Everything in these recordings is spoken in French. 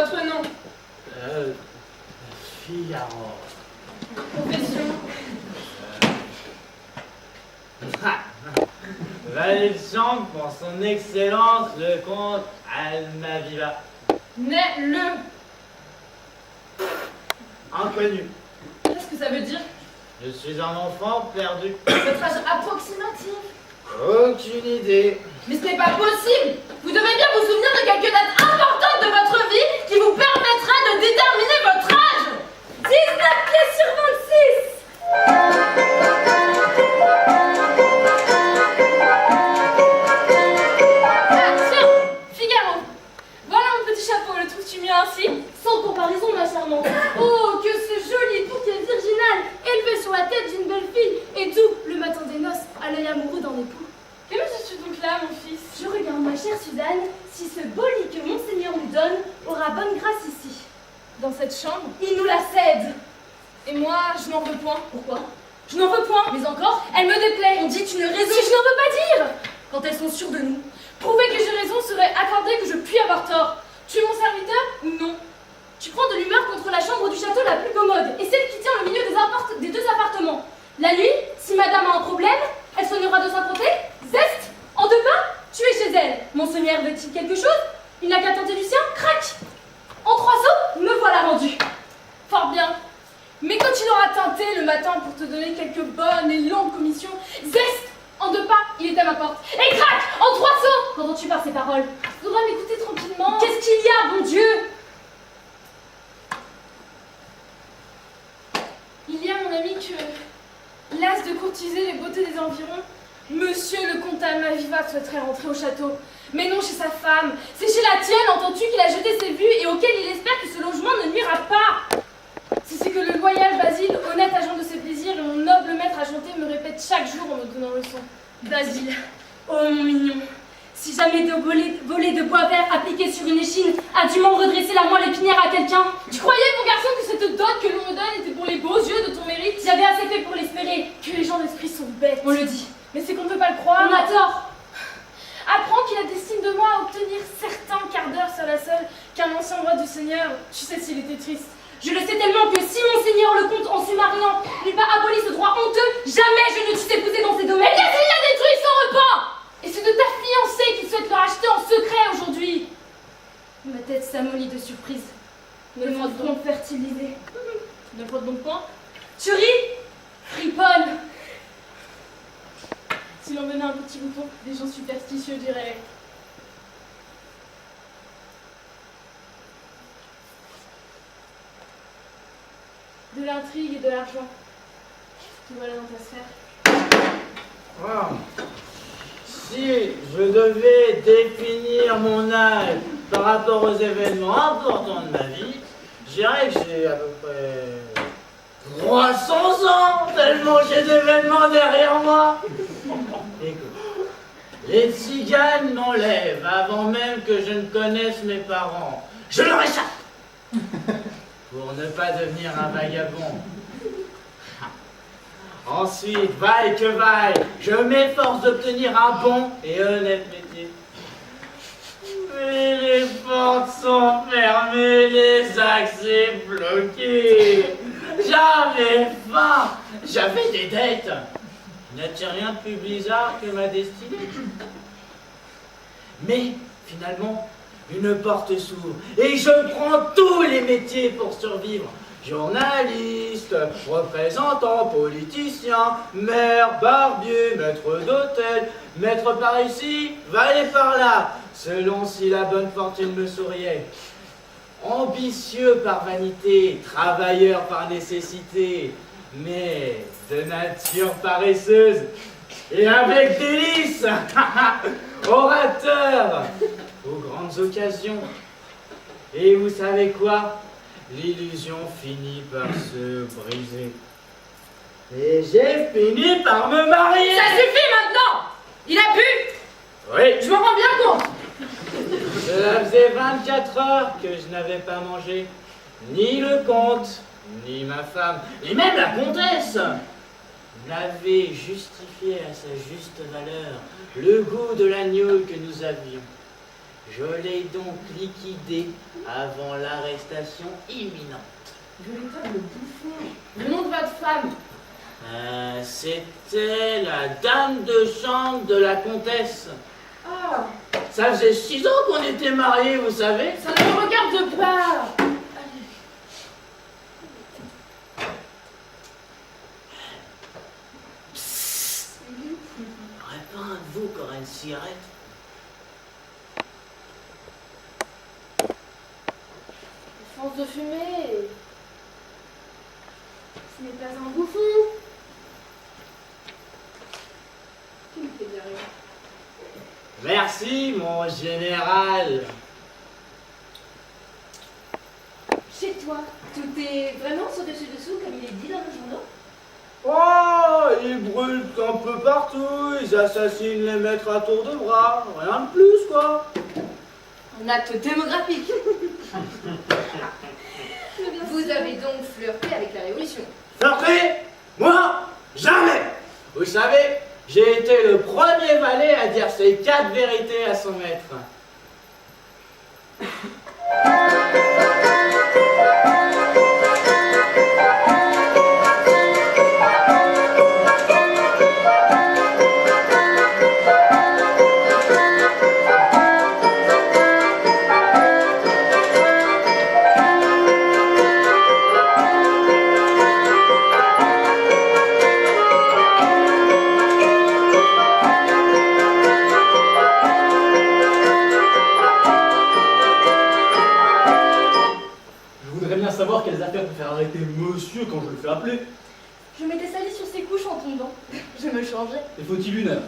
votre nom? Figaro. Profession? Valet de chambre pour son excellence le comte Almaviva. Né le. Inconnu. Qu'est-ce que ça veut dire? Je suis un enfant perdu. Votre âge approximatif? Aucune idée. Mais ce n'est pas possible! Vous devez bien vous souvenir de quelques dates importantes de votre vie qui vous permettra de déterminer votre âge! 19 pieds sur 26! Ah, tiens! Figaro! Voilà mon petit chapeau, le trouves-tu mieux ainsi? Sans comparaison, ma charmante. Oh, que ce joli bouquet virginal élevé sur la tête d'une belle fille et tout, le matin des noces, à l'œil amoureux d'un époux. Que fais-tu donc là, mon fils? Je regarde, ma chère Suzanne, si ce beau lit que Monseigneur nous donne aura bonne grâce ici. Dans cette chambre? Il nous la cède. Et moi, je n'en veux point. Pourquoi? Je n'en veux point. Mais encore, Elle me déplaît. on dit une raison. Si je n'en veux pas dire! Quand elles sont sûres de nous. Prouver que j'ai raison serait accorder que je puis avoir tort. Tu es mon serviteur ou non? Tu prends de l'humeur contre la chambre du château la plus commode et celle qui tient au milieu des deux appartements. La nuit, si madame a un problème, elle sonnera de son côté. Zeste, en deux pas, tu es chez elle. Monseigneur veut-il quelque chose? Il n'a qu'à tenter du sien, crac. En trois sauts, me voilà rendu. Fort bien. Mais quand il aura teinté le matin pour te donner quelques bonnes et longues commissions, zeste, en deux pas, il est à ma porte. Et crac, en trois sauts! Qu'entends-tu par ces paroles? Tu devras m'écouter tranquillement. Qu'est-ce qu'il y a, bon Dieu? Il y a, mon ami, que, las de courtiser les beautés des environs, Monsieur le comte Almaviva souhaiterait rentrer au château. Mais non chez sa femme. C'est chez la tienne, entends-tu, qu'il a jeté ses vues et auquel il espère que ce logement ne nuira pas. Si c'est que le loyal Basile, honnête agent de ses plaisirs et mon noble maître à chanter me répète chaque jour en me donnant leçon. Basile, oh mon mignon, si jamais de volets de bois vert appliqués sur une échine a dûment redresser la moelle épinière à quelqu'un. Tu croyais, mon garçon, que cette dot que l'on me donne était pour les beaux yeux de ton mérite? J'avais assez fait pour l'espérer. Que les gens d'esprit sont bêtes. On le dit. Mais c'est qu'on ne peut pas le croire. On a tort. Apprends qu'il a destiné de moi à obtenir certains quarts d'heure sur la seule qu'un ancien roi du Seigneur. Tu sais s'il était triste. Je le sais tellement que si Monseigneur le comte, en se mariant, n'eût pas aboli ce droit honteux, jamais je ne t'eusse épousé dans ces domaines. Et qu'est-ce qu'il a détruit sans repas? Et c'est de ta fiancée qu'il souhaite le racheter en secret aujourd'hui. Ma tête s'amollit de surprise. Ne Le frotte front donc. fertilisé. Ne frotte donc point. Tu ris? Friponne. Si l'on donnait un petit bouton, des gens superstitieux diraient. De l'intrigue et de l'argent. Te voilà dans ta sphère. Wow. Si je devais définir mon âge par rapport aux événements importants de ma vie, je dirais que j'ai à peu près 300 ans, tellement j'ai d'événements derrière moi. Écoute, les tziganes m'enlèvent avant même que je ne connaisse mes parents. Je leur échappe pour ne pas devenir un vagabond. Ensuite, vaille que vaille, je m'efforce d'obtenir un bon et honnête métier. Mais les portes sont fermées, les accès bloqués. J'avais faim, j'avais des dettes. N'a-t-il rien de plus bizarre que ma destinée? Mais, finalement, une porte s'ouvre et je prends tous les métiers pour survivre. Journaliste, représentant, politicien, maire, barbier, maître d'hôtel, maître par ici, valet par là, selon si la bonne fortune me souriait. Ambitieux par vanité, travailleur par nécessité, mais de nature paresseuse et avec délice, orateur aux grandes occasions. Et vous savez quoi? L'illusion finit par se briser. Et j'ai fini par me marier. Ça suffit maintenant! Il a bu! Oui. Je me rends bien compte! Cela faisait 24 heures que je n'avais pas mangé. Ni le comte, ni ma femme, ni même la comtesse n'avaient justifié à sa juste valeur le goût de l'agneau que nous avions. Je l'ai donc liquidé avant l'arrestation imminente. Véritable bouffon. Le nom de votre femme? C'était la dame de chambre de la comtesse. Ah, Ça faisait 6 ans qu'on était mariés, vous savez. ça ne me regarde pas. Il n'y aurait pas un de vous qui aurait une cigarette? Force de fumer. Ce n'est pas un bouffon. Tu me fais bien rire. Merci, mon général. Chez toi, tout est vraiment au-dessus-dessous comme il est dit dans le journal? Oh, ils brûlent un peu partout, ils assassinent les maîtres à tour de bras, rien de plus, quoi. Un acte démographique. Vous avez donc flirté avec la Révolution? Flirter? Moi? Jamais! Vous savez, j'ai été le premier valet à dire ces 4 vérités à son maître. Savoir quelles affaires pour faire arrêter monsieur quand je le fais appeler. Je m'étais salie sur ses couches en tombant. Je me changeais. Et faut-il une heure?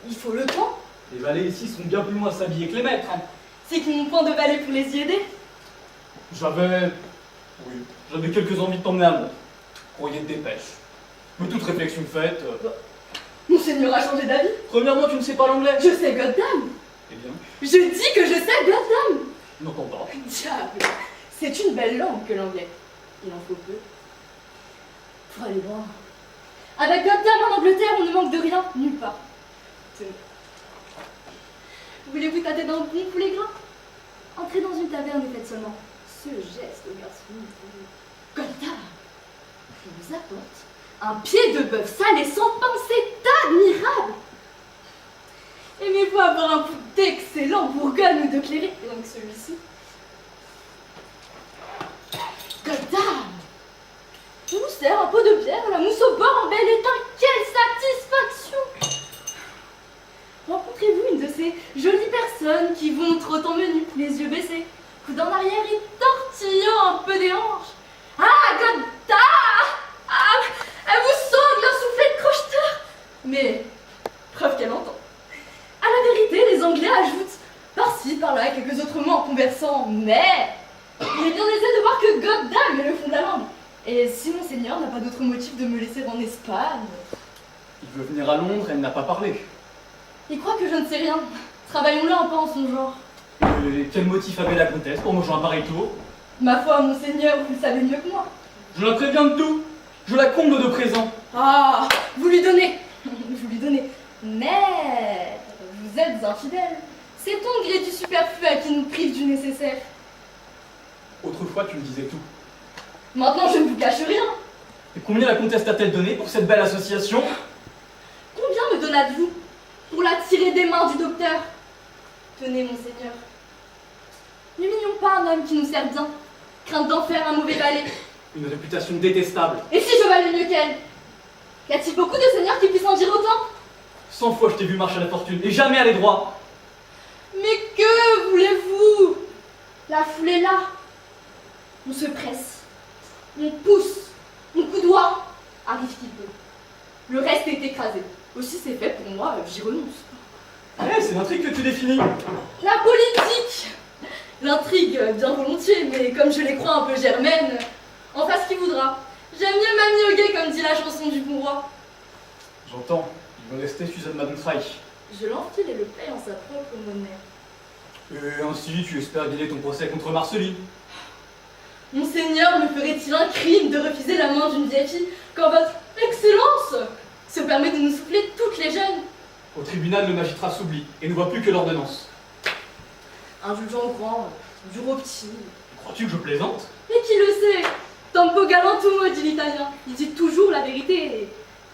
Il faut le temps. Les valets ici sont bien plus loin à s'habiller que les maîtres. C'est qu'ils n'ont point de valet pour les y aider. J'avais quelques envies de t'emmener à Londres. Courrier de dépêche. Mais toute réflexion faite. Monseigneur a changé d'avis. Premièrement, tu ne sais pas l'anglais. Je sais goddamn. Eh bien, Je dis que je sais goddamn. n'entends pas. Diable. C'est une belle langue que l'anglais. Il en faut peu. Pour aller loin. Avec goddamn en Angleterre, on ne manque de rien, nulle part. Tenez. Voulez-vous tâter d'un bon poulet gras? Entrez dans une taverne et faites seulement ce geste au garçon. Goddamn. Je vous apporte un pied de bœuf salé sans pain, c'est admirable. Aimez-vous avoir un coup d'excellent bourgogne ou de claret? Et donc celui-ci. Goddamn! Je vous sers un pot de bière, la mousse au bord en bel étain, quelle satisfaction! Rencontrez-vous une de ces jolies personnes qui vont trop en menu, les yeux baissés, coude en arrière et tortillant un peu des hanches? Ah, goddamn! Ah, elle vous sangle un soufflet de crocheteur! Mais, preuve qu'elle entend. À la vérité, les Anglais ajoutent par-ci, par-là, quelques autres mots en conversant, mais... il est bien aisé de voir que goddamn est le fond de la langue. Et si monseigneur n'a pas d'autre motif de me laisser en Espagne... Il veut venir à Londres, elle n'a pas parlé. Il croit que je ne sais rien. Travaillons-le un peu en son genre. Et quel motif avait la comtesse pour me joindre pareil tour? Ma foi, monseigneur, vous le savez mieux que moi. Je la préviens de tout. Je la comble de présents. Ah, vous lui donnez. Vous lui donnez. Mais vous êtes infidèle. C'est-on gré du superflu à qui nous prive du nécessaire? Autrefois, tu me disais tout. Maintenant, je ne vous cache rien. Et combien la comtesse t'a-t-elle donné pour cette belle association? Combien me donnâtes-vous pour la tirer des mains du docteur? Tenez, monseigneur. N'humilions pas un homme qui nous sert bien, crainte d'en faire un mauvais valet. Une réputation détestable. Et si je valais mieux qu'elle? Y a-t-il beaucoup de seigneurs qui puissent en dire autant? 100 fois je t'ai vu marcher à la fortune, et jamais aller droit. Mais que voulez-vous? La foule est là. On se presse. On pousse. On coudoie. Arrive-t-il peu. Le reste est écrasé. Aussi c'est fait pour moi, j'y renonce. Eh, c'est l'intrigue que tu définis. La politique! L'intrigue, bien volontiers, mais comme je les crois un peu germaines, en fasse qui voudra. J'aime mieux mamie au guet, comme dit la chanson du bon roi. J'entends, il me restait Suzanne Madonstreich. Je l'enfile et le paye en sa propre monnaie. Et ainsi, tu espères gagner ton procès contre Marceline. Monseigneur me ferait-il un crime de refuser la main d'une vieille fille quand votre Excellence se permet de nous souffler toutes les jeunes? Au tribunal, le magistrat s'oublie et ne voit plus que l'ordonnance. Indulgent au grand, dur au petit. Crois-tu que je plaisante? Et qui le sait? Tempo galantumo, dit l'italien. Il dit toujours la vérité et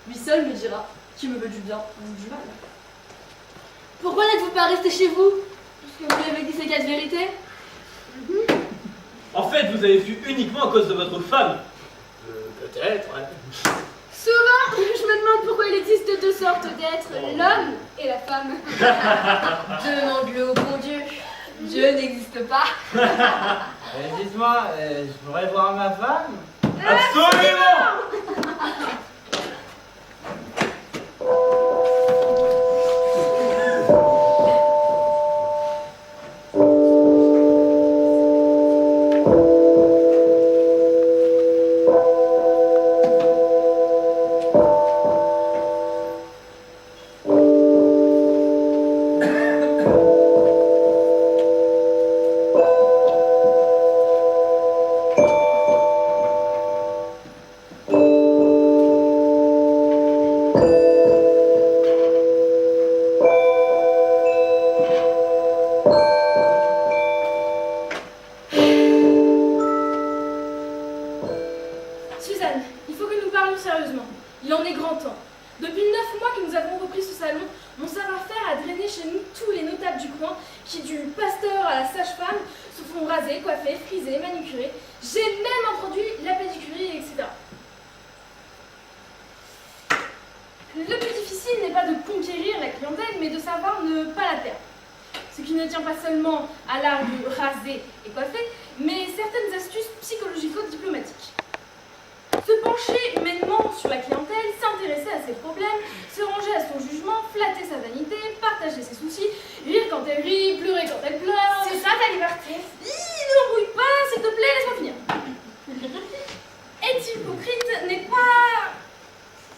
lui seul me dira qui me veut du bien ou du mal. Pourquoi n'êtes-vous pas resté chez vous? Puisque vous avez dit ces 4 vérités? En fait, vous avez fui uniquement à cause de votre femme. Peut-être, ouais. Souvent, je me demande pourquoi il existe 2 sortes d'êtres, l'homme et la femme. Demande-le au bon Dieu. Dieu n'existe pas. Dites-moi, je pourrais voir ma femme? Absolument! Suzanne, il faut que nous parlions sérieusement. Il en est grand temps. Depuis 9 mois que nous avons repris ce salon, mon savoir-faire a drainé chez nous tous les notables du coin qui, du pasteur à la sage-femme, se font raser, coiffer, friser, manucurer. J'ai même introduit la pédicurie, etc. Le plus difficile n'est pas de conquérir la clientèle, mais de savoir ne pas la perdre. Ce qui ne tient pas seulement à l'art de raser et coiffer, mais certaines astuces psychologico-diplomatiques. Se pencher humainement sur la clientèle, s'intéresser à ses problèmes, se ranger à son jugement, flatter sa vanité, partager ses soucis, rire quand elle rit, pleurer quand elle pleure. C'est ça ta liberté? Ne l'embrouille pas, s'il te plaît, laisse-moi finir. Être hypocrite n'est pas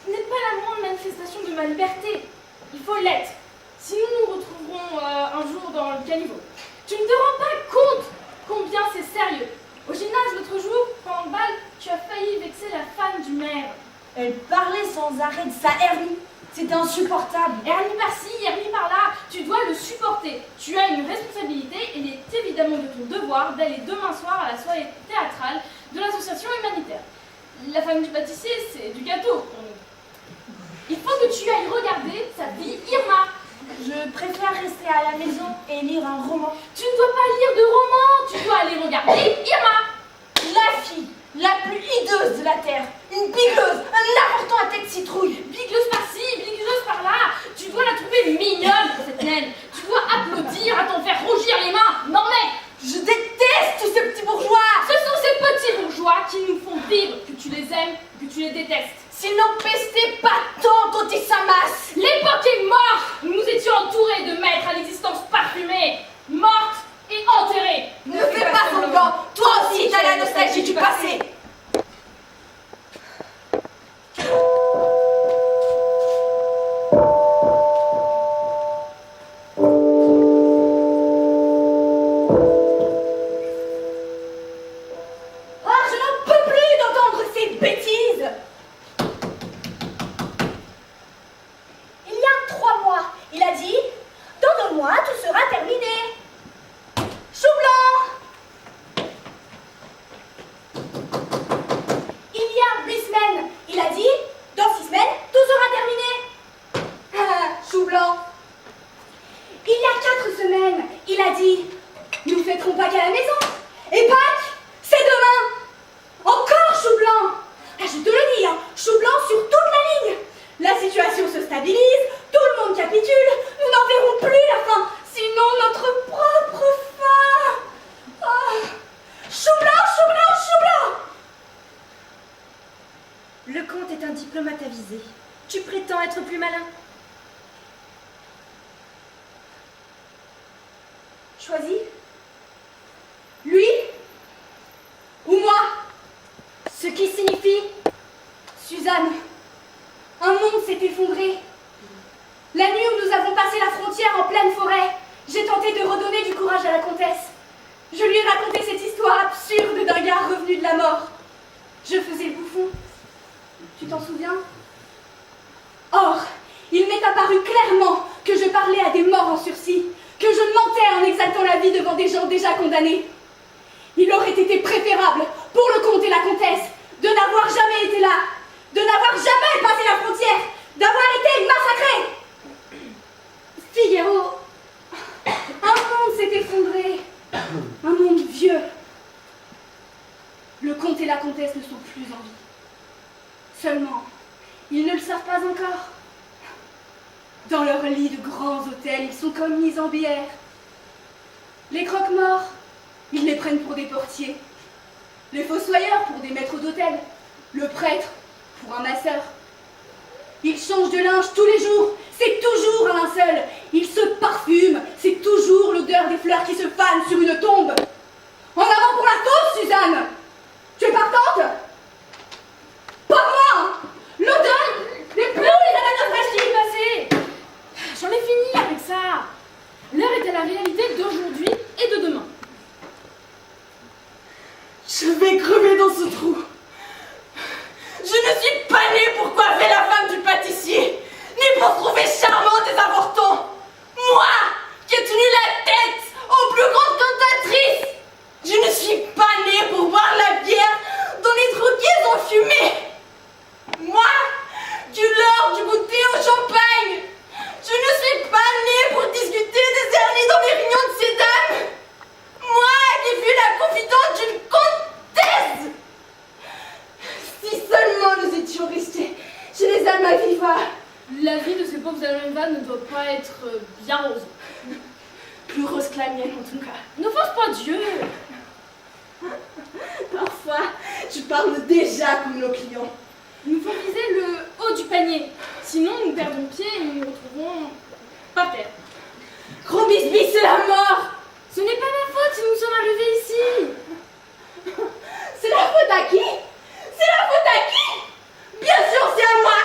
la moindre manifestation de ma liberté. Il faut l'être. Si nous nous retrouverons un jour dans le caniveau, tu ne te rends pas compte combien c'est sérieux. Au gymnase, l'autre jour, pendant le bal, tu as failli vexer la femme du maire. Elle parlait sans arrêt de sa hernie. C'était insupportable. Hernie par-ci, hernie par-là, tu dois le supporter. Tu as une responsabilité et il est évidemment de ton devoir d'aller demain soir à la soirée théâtrale de l'association humanitaire. La femme du pâtissier, c'est du gâteau pour nous. Il faut que tu ailles regarder sa vie, Irma. Je préfère rester à la maison et lire un roman. Tu ne dois pas lire de roman, tu dois aller regarder Irma. La fille la plus hideuse de la terre. Une bigleuse, un avorton à tête citrouille. Bigleuse par-ci, bigleuse par-là. Tu dois la trouver mignonne, cette naine. Tu dois applaudir à t'en faire rougir les mains. Non mais, Je déteste ces petits bourgeois. ce sont ces petits bourgeois qui nous font vivre, que tu les aimes, que tu les détestes. S'ils n'en pestaient pas tant quand ils s'amassent. L'époque est morte. Nous étions entourés de maîtres à l'existence parfumée, mortes et enterrées. Ne fais pas semblant. Toi aussi, t'as la nostalgie du passé. Ah, je n'en peux plus d'entendre ces bêtises. Il y a 3 mois, il a dit « Dans 2 mois, tout sera terminé. » Chou blanc. Il y a 8 semaines, il a dit « Dans 6 semaines, tout sera terminé. » Ah, chou blanc. Il y a 4 semaines, il a dit « Nous fêterons Pâques à la maison. » Et Pâques, c'est demain. Encore chou blanc. Ah, je te le dis, hein, chou blanc sur toute la ligne. La situation se stabilise, tout le monde capitule, nous n'en verrons plus la fin, sinon notre propre fin. Ah. Chou blanc, chou blanc, chou blanc. Le comte est un diplomate avisé. Tu prétends être plus malin. Choisis. Lui ou moi? Ce qui signifie... Suzanne, un monde s'est effondré. La nuit où nous avons passé la frontière en pleine forêt, j'ai tenté de redonner du courage à la comtesse. Je lui ai raconté cette histoire absurde d'un gars revenu de la mort. Je faisais le bouffon. Tu t'en souviens? Or, il m'est apparu clairement que je parlais à des morts en sursis, que je mentais en exaltant la vie devant des condamné. Il aurait été préférable pour le comte et la comtesse de n'avoir jamais été là, de n'avoir jamais passé la frontière, d'avoir été massacrés. Figaro, un monde s'est effondré, un monde vieux. Le comte et la comtesse ne sont plus en vie. Seulement, ils ne le savent pas encore. Dans leur lit de grands hôtels, ils sont comme mis en bière. Les croque-morts, ils les prennent pour des portiers. Les fossoyeurs pour des maîtres d'hôtel. Le prêtre pour un masseur. Ils changent de linge tous les jours, c'est toujours un linceul. Ils se parfument, c'est toujours l'odeur des fleurs qui se fanent sur une tombe. En avant pour la taupe, Suzanne! Tu es partante? Pas moi! L'odeur, les plombs, les ananas fraîches qui passées. J'en ai fini avec ça. L'heure est à la réalité d'aujourd'hui et de demain. Je vais crever dans ce trou. Je ne suis pas née pour coiffer la femme du pâtissier, ni pour trouver charmante des avortons. Moi, qui ai tenu la tête aux plus grandes cantatrices, je ne suis pas née pour boire la bière dont les drogués ont fumé. Moi, du lard, du goûter au champagne, je ne suis pas née pour discuter des hernies dans les réunions de ces dames. Moi, qui fus la confidente d'une comtesse. Si seulement nous étions restés chez les Almaviva. La vie de ces pauvres Almaviva ne doit pas être bien rose. Plus rose que la mienne, en tout cas. N'offense pas Dieu. Parfois, tu parles déjà comme nos clients. Nous faut viser le haut du panier. Sinon, nous perdons pied et nous nous retrouvons par terre. Gros bisbis, c'est la mort. Ce n'est pas ma faute si nous sommes arrivés ici. C'est la faute à qui? C'est la faute à qui? Bien sûr, c'est à moi.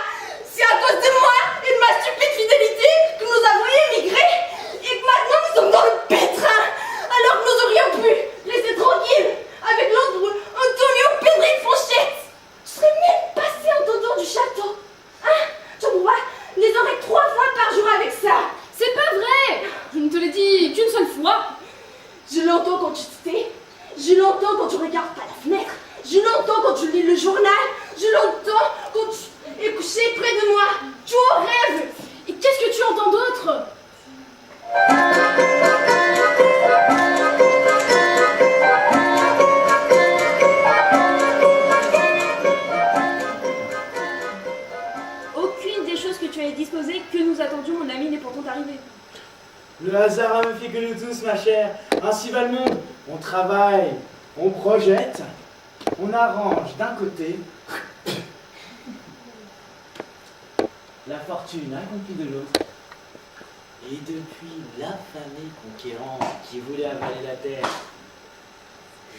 C'est à cause de moi et de ma stupide fidélité que nous avons émigré et que maintenant nous sommes dans le pétrin, alors que nous aurions pu rester tranquilles avec l'autre Antonio Pedri de Fourchette. Je serais même passé en dehors du château. Hein? Jean-Brouard les aurait 3 fois par jour avec ça. C'est pas vrai. Je ne te l'ai dit qu'une seule fois. Je l'entends quand tu te tais, je l'entends quand tu regardes par la fenêtre, je l'entends quand tu lis le journal, je l'entends quand tu es couché près de moi. Tu en rêves. Et qu'est-ce que tu entends d'autre? Aucune des choses que tu avais disposées que nous attendions, mon ami, n'est pourtant arrivée. Le hasard a fait que nous tous, ma chère. Ainsi va le monde. On travaille, on projette, on arrange d'un côté. La fortune accomplie de l'autre. Et depuis l'affamé conquérant qui voulait avaler la terre,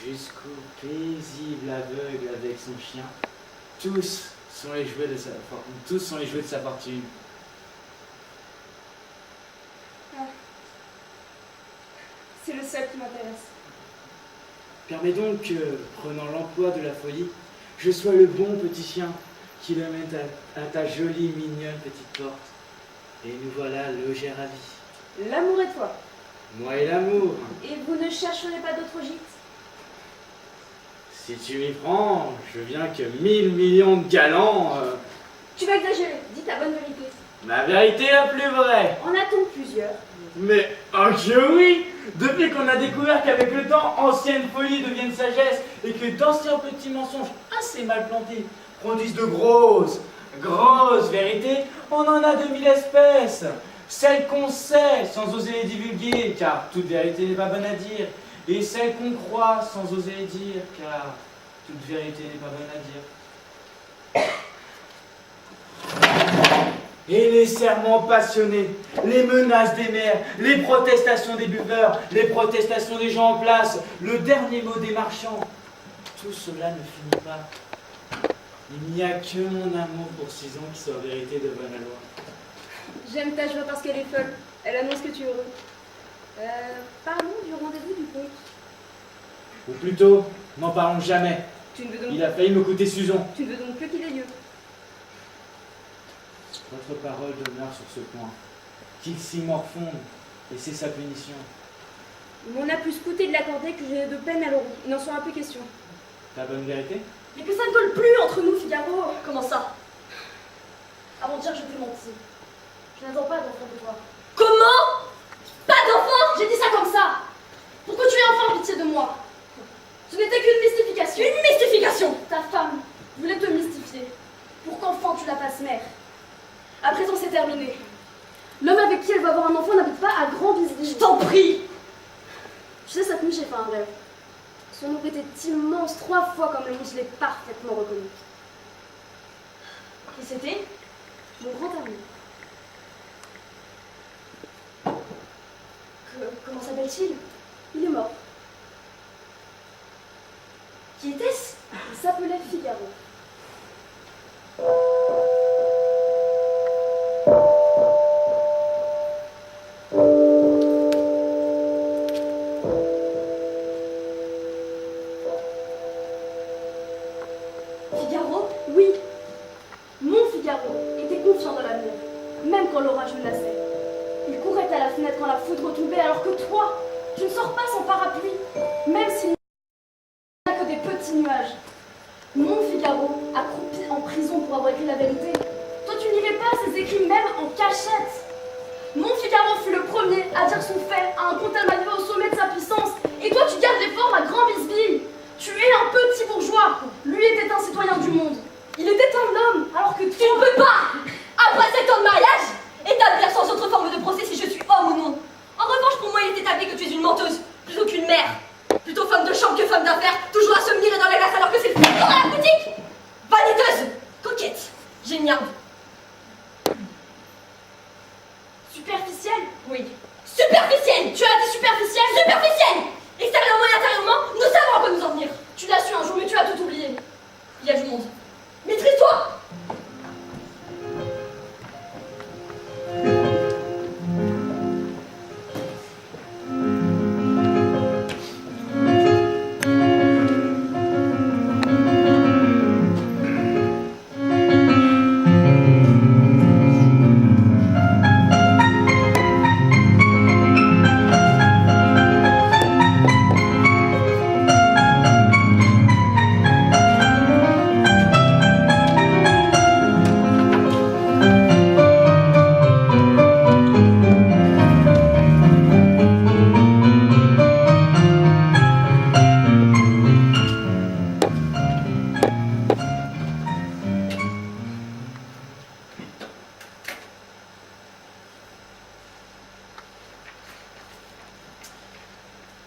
jusqu'au paisible aveugle avec son chien, tous sont les jouets de sa fortune. C'est le seul qui m'intéresse. Permets donc que, prenant l'emploi de la folie, je sois le bon petit chien qui le mène à ta jolie, mignonne petite porte. Et nous voilà logés ravis. L'amour et toi. Moi et l'amour. Et vous ne chercherez pas d'autre gîte? Si tu m'y prends, je viens que 1000 millions de galants. Tu vas exagérer, dis ta bonne vérité. La vérité la plus vraie. En a-t-on plusieurs? Mais, oh que oui! Depuis qu'on a découvert qu'avec le temps, ancienne folie devienne sagesse et que d'anciens petits mensonges assez mal plantés produisent de grosses vérités, on en a 2000 espèces. Celles qu'on sait sans oser les divulguer, car toute vérité n'est pas bonne à dire, et celles qu'on croit sans oser les dire, car toute vérité n'est pas bonne à dire. Et les serments passionnés, les menaces des mères, les protestations des buveurs, les protestations des gens en place, le dernier mot des marchands, tout cela ne finit pas. Il n'y a que mon amour pour Susan qui soit vérité de bonne loi. J'aime ta joie parce qu'elle est folle. Elle annonce que tu es heureux. Parlons du rendez-vous du comte. Ou plutôt, n'en parlons jamais. Tu ne veux donc, Il a failli me coûter Susan. tu ne veux donc plus qu'il ait lieu. Votre parole demeure sur ce point. Qu'il s'y morfonde, et c'est sa punition. Il m'en a plus coûté de l'accorder que j'ai de peine à l'euro. Il n'en sera plus question. La bonne vérité? Mais que ça ne colle plus entre nous, Figaro. Comment ça? Avant-hier, je t'ai menti. Je n'attends pas d'enfant de toi. Comment? Pas d'enfant? J'ai dit ça comme ça. Pour que tu aies enfin pitié de moi. Ce n'était qu'une mystification. Une mystification? Ta femme voulait te mystifier. Pour qu'enfin tu la fasses mère. À présent, c'est terminé. L'homme avec qui elle va avoir un enfant n'habite pas à Grand Bisbee. Je t'en prie! Tu sais, cette nuit, j'ai fait un rêve. Son ombre était immense, 3 fois comme le mot, je l'ai parfaitement reconnu. Et c'était mon grand ami. Comment s'appelle-t-il? Il est mort. Qui était-ce? Il s'appelait Figaro. Figaro? Oui. Mon Figaro était confiant dans l'amour, même quand l'orage menaçait. Il courait à la fenêtre quand la foudre tombait, alors que toi, tu ne sors pas sans parapluie, même s'il n'y a que des petits nuages. Mon Figaro, accroupi en prison pour avoir écrit la vérité. Toi, tu n'irais pas ses écrits même en cachette. Mon Figaro fut le premier à dire son fait à un comtal malheureux au sommet de sa puissance. Et toi, tu gardes les formes à Grand Bisbee. Tu es un petit bourgeois. Lui était un citoyen du monde. Il était un homme, alors que tu ne peux pas, après 7 ans de mariage, établir sans autre forme de procès si je suis homme ou non. En revanche, pour moi, il est établi que tu es une menteuse, plutôt qu'une mère. Plutôt femme de chambre que femme d'affaires, toujours à se mirer dans la glace alors que c'est le fils dans la boutique. Vaniteuse, coquette, géniale. Superficielle? Oui. Superficielle! Tu as dit superficielle? Superficielle! Extérieurement et intérieurement, nous savons à quoi nous en venir. Tu l'as su un jour, mais tu as tout oublié. Il y a du monde. Maîtrise-toi!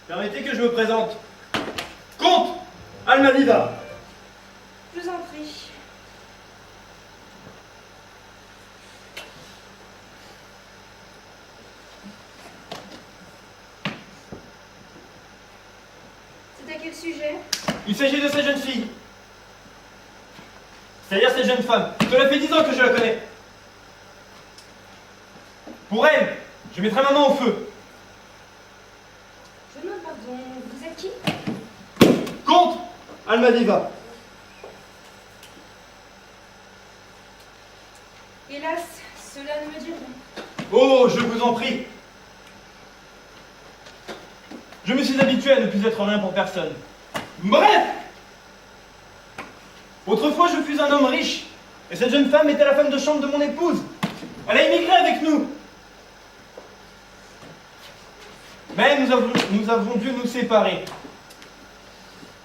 Permettez que je me présente. Comte Almaviva. Je vous en prie. C'est à quel sujet? Il s'agit de cette jeune fille. C'est-à-dire cette jeune femme. Cela fait 10 ans que je la connais. Pour elle, je mettrai ma main au feu. Je demande pardon, vous êtes qui? Comte Almaviva. Hélas, cela ne me dit rien. Oh, je vous en prie. Je me suis habitué à ne plus être rien pour personne. Bref! Autrefois, je fus un homme riche, et cette jeune femme était la femme de chambre de mon épouse. Elle a immigré avec nous. Mais nous avons dû nous séparer.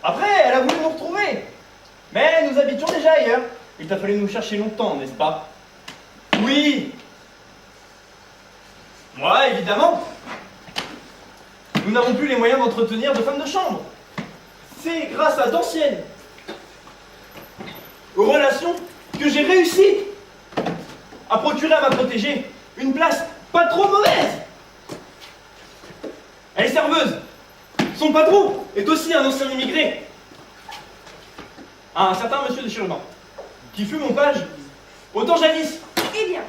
Après, elle a voulu nous retrouver. Mais nous habitions déjà ailleurs. Il t'a fallu nous chercher longtemps, n'est-ce pas? Oui. Moi, évidemment. Nous n'avons plus les moyens d'entretenir de femmes de chambre. C'est grâce à d'anciennes relations que j'ai réussi à procurer à ma protégée une place pas trop mauvaise. Elle est serveuse. Son patron est aussi un ancien immigré. Un certain monsieur de Chirurban, qui fut mon page au temps jadis. Eh bien,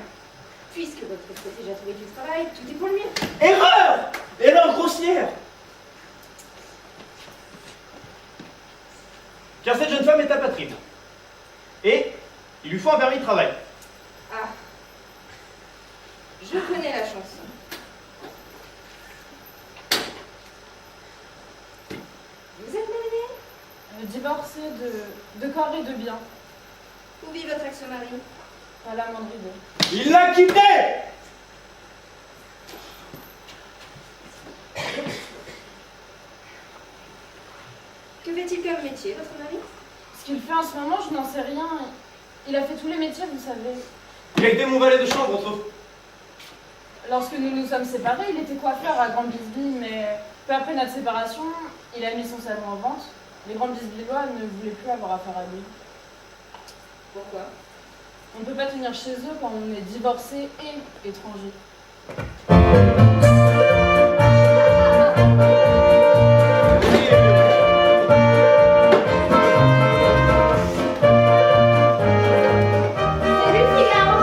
puisque votre protégé a trouvé du travail, tout est pour le mieux. Erreur! Erreur grossière! Car cette jeune femme est apatride. Et il lui faut un permis de travail. Ah, je connais la chanson. divorcé de corps et de biens, Où vit votre ex-mari? à la Mandride. Il l'a quitté! Que fait-il comme métier, votre mari? Ce qu'il fait en ce moment, je n'en sais rien. Il a fait tous les métiers, vous savez. Il a été mon valet de chambre, sauf. Lorsque nous nous sommes séparés, il était coiffeur à Grande Bisbille, mais peu après notre séparation, il a mis son salon en vente. Les Grands Bisbillois ne voulaient plus avoir affaire à lui. Pourquoi? On ne peut pas tenir chez eux quand on est divorcé et étranger. Salut Figaro.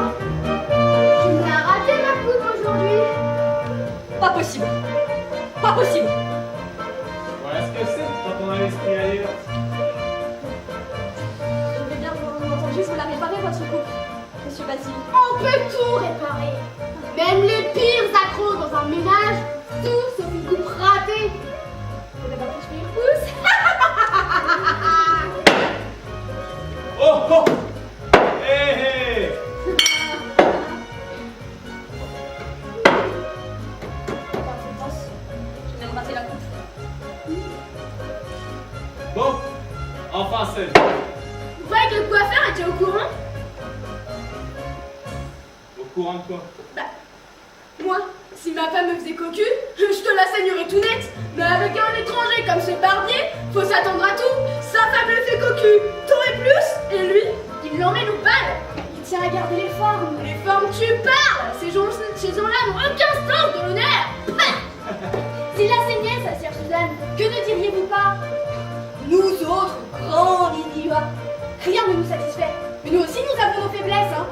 Tu me l'as raté ma coupe aujourd'hui. Pas possible. Pas possible. Voilà ce que c'est quand on a l'esprit ailleurs. Je vais bien vous entendu, vous la réparez votre coupe, monsieur Basile. On peut tout réparer. Même les pires accros dans un ménage, tout sauf une coupe ratée. Vous n'avez pas pris une pouce? Oh oh! Hé hé! Je viens de rater la coupe. Bon, enfin seul. Vous croyez que le coiffeur était au courant? Au courant de quoi? Moi, si ma femme me faisait cocu, je te la saignerais tout net. Mais avec un étranger comme ce barbier, faut s'attendre à tout. Sa femme le fait cocu, tout et plus. Et lui, il l'emmène au bal. Il tient à garder les formes. Les formes, tu parles. Ces gens-là n'ont aucun sens de l'honneur. S'il la saignait, sa sœur Suzanne, que ne diriez-vous pas? Nous autres, grands Lydia, rien ne nous satisfait. Mais nous aussi, nous avons nos faiblesses, hein.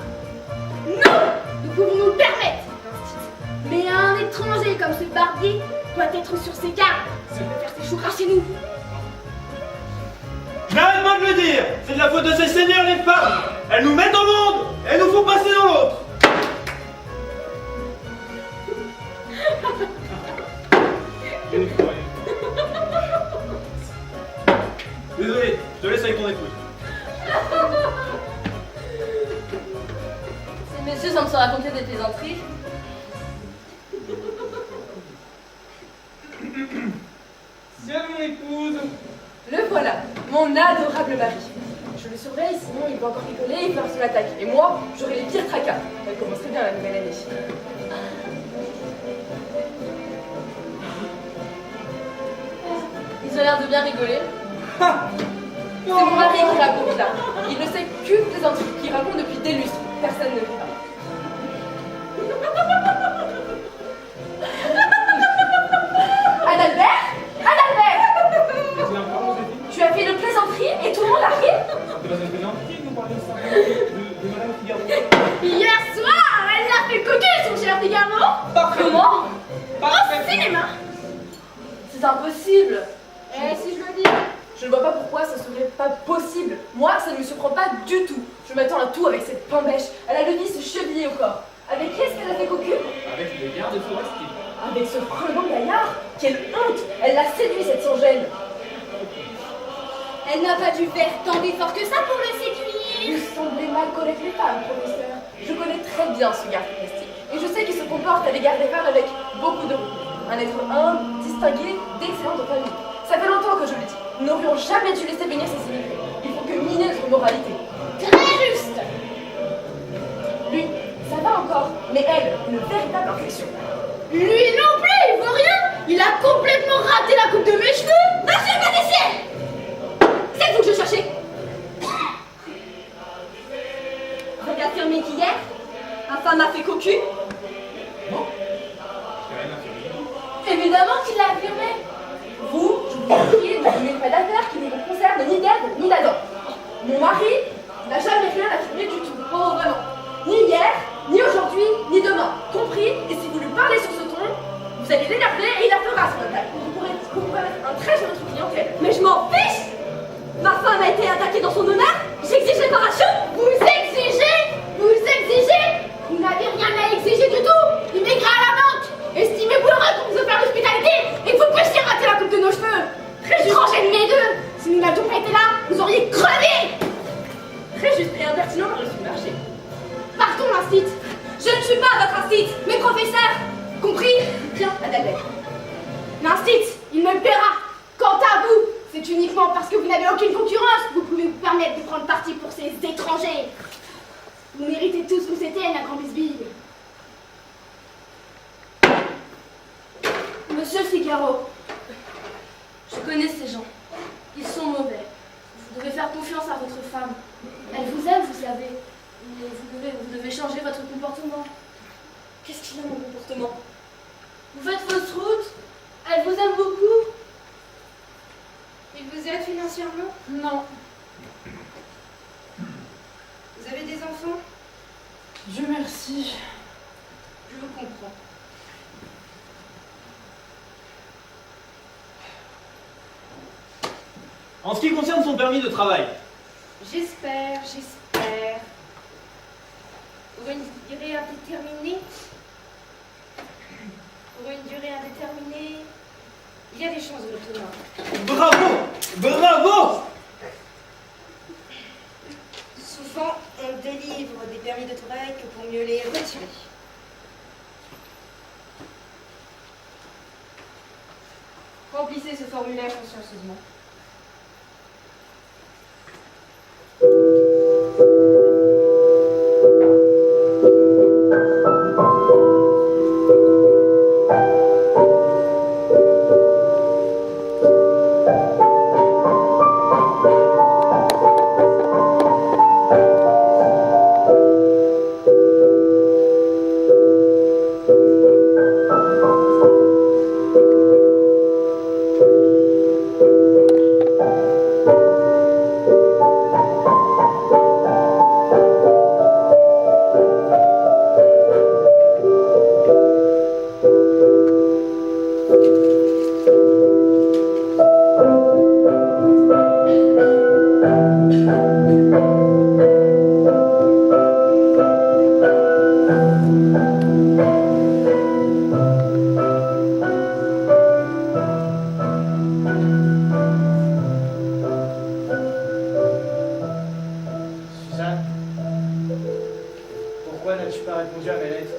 Nous pouvons nous le permettre. Mais un étranger comme ce barbier doit être sur ses gardes s'il veut faire ses choux chez nous. Je n'arrête pas de le dire! C'est de la faute de ces seigneurs, les femmes! Elles nous mettent au monde et nous font passer dans l'autre! Désolé, je te laisse avec ton épouse. Ces messieurs semblent se raconter des plaisanteries. Tiens, mon épouse! Le voilà, mon adorable mari. Je le surveille, sinon il peut encore rigoler et faire son attaque. Et moi, j'aurai les pires tracas. Elle commencerait bien la nouvelle année. Ils ont l'air de bien rigoler. C'est mon mari qui raconte là. Il ne sait qu'une plaisanterie qu'il raconte depuis des lustres. Personne ne rit pas. Adalbert, tu as fait une plaisanterie et tout le monde a ri? Hier soir, elle l'a fait coquer, son cher Figaro. Comment? Au cinéma. C'est impossible. Et si je le dis? Je ne vois pas pourquoi ça serait pas possible. Moi, ça ne me surprend pas du tout. Je m'attends à tout avec cette pain bêche. Elle a le vice chevillé au corps. Avec qui est-ce qu'elle a fait cocu? Avec les gardes forestiers. Avec ce fringant gaillard. Quelle honte! Elle l'a séduit, cette sans-gêne. Elle n'a pas dû faire tant d'efforts que ça pour le séduire. Vous semblez mal connaître les femmes, professeur. Je connais très bien ce garde forestier. Et je sais qu'il se comporte à l'égard des femmes avec beaucoup de goût. Un être humble, distingué, d'excellente famille. Ça fait longtemps que je le dis. Nous n'aurions jamais dû laisser venir ces immigrés. Il faut que miner notre moralité. Très juste. Lui, ça va encore, mais elle, une véritable infection. Lui non plus, il vaut rien. Il a complètement raté la coupe de mes cheveux. Monsieur le pâtissier, c'est vous que je cherchais. Vous affirmez qu'hier, ma femme a fait cocu? Évidemment qu'il l'a affirmé. Vous, je vous ai prié de donner une fait d'affaires qui ne vous concerne ni d'Ève ni d'Adam. Mon mari n'a jamais rien affirmé du tout. Oh, vraiment. Ni hier, ni aujourd'hui, ni demain. Compris? Et si vous lui parlez sur ce ton, vous allez l'énerver et il la fera ce mental. Vous pourrez être un très jeune clientèle. Mais je m'en fiche! Ma femme a été attaquée dans son honneur? J'exige réparation! Vous exigez. Vous n'avez rien à exiger du tout. Immigré à la banque. Estimez-vous heureux pour vous faire l'hospitalité et que vous puissiez rater la coupe de nos cheveux. Très étranger de mes deux. Si nous n'avions pas été été là, vous auriez crevé. Très juste et impertinent par le marché. Partons, l'instit. Je ne suis pas votre instit, mais professeur. Compris? Tiens, Adalbert. L'instit, il me paiera. Quant à vous, c'est uniquement parce que vous n'avez aucune concurrence que vous pouvez vous permettre de prendre parti pour ces étrangers. Vous méritez tous vos étienne, la grande bisbille. Monsieur Figaro, je connais ces gens. Ils sont mauvais. Vous devez faire confiance à votre femme. Elle vous aime, vous savez. Mais vous devez changer votre comportement. Qu'est-ce qu'il a, mon comportement? Vous faites fausse route. Elle vous aime beaucoup. Il vous aide financièrement? Non, Vous avez des enfants? Dieu merci. Je vous comprends. En ce qui concerne son permis de travail, J'espère. Pour une durée indéterminée? Pour une durée indéterminée, il y a des chances de l'obtenir. bravo! Bravo! Souvent, on délivre des permis de travail que pour mieux les retirer. Remplissez ce formulaire consciencieusement. Suzanne, pourquoi n'as-tu pas répondu à mes lettres?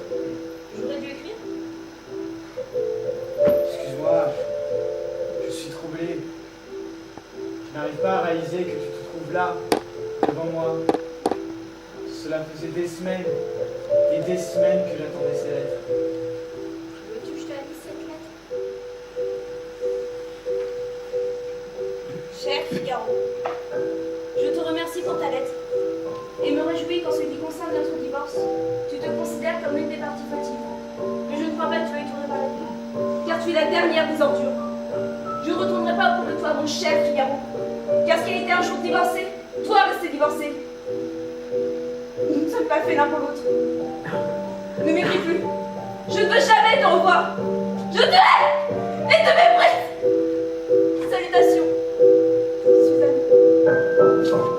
J'aurais dû écrire. Excuse-moi, je suis troublé. Je n'arrive pas à réaliser que tu te trouves là, devant moi. Cela faisait des semaines et des semaines que j'attendais ces lettres. Veux-tu que je te la lise cette lettre? Cher Figaro, Je te remercie pour ta lettre. Et me réjouis qu'en ce qui concerne notre divorce, tu te considères comme une des parties fautives. Mais je ne crois pas que tu ailles tourner par la vie. Car tu es la dernière des ordures. Je ne retournerai pas auprès de toi, mon cher Figaro. Car si elle était un jour divorcée, toi restez divorcé. Nous ne sommes pas faits l'un pour l'autre. Ne m'écris plus. Je ne veux jamais te revoir. Je te hais et te méprise. Salutations, Suzanne.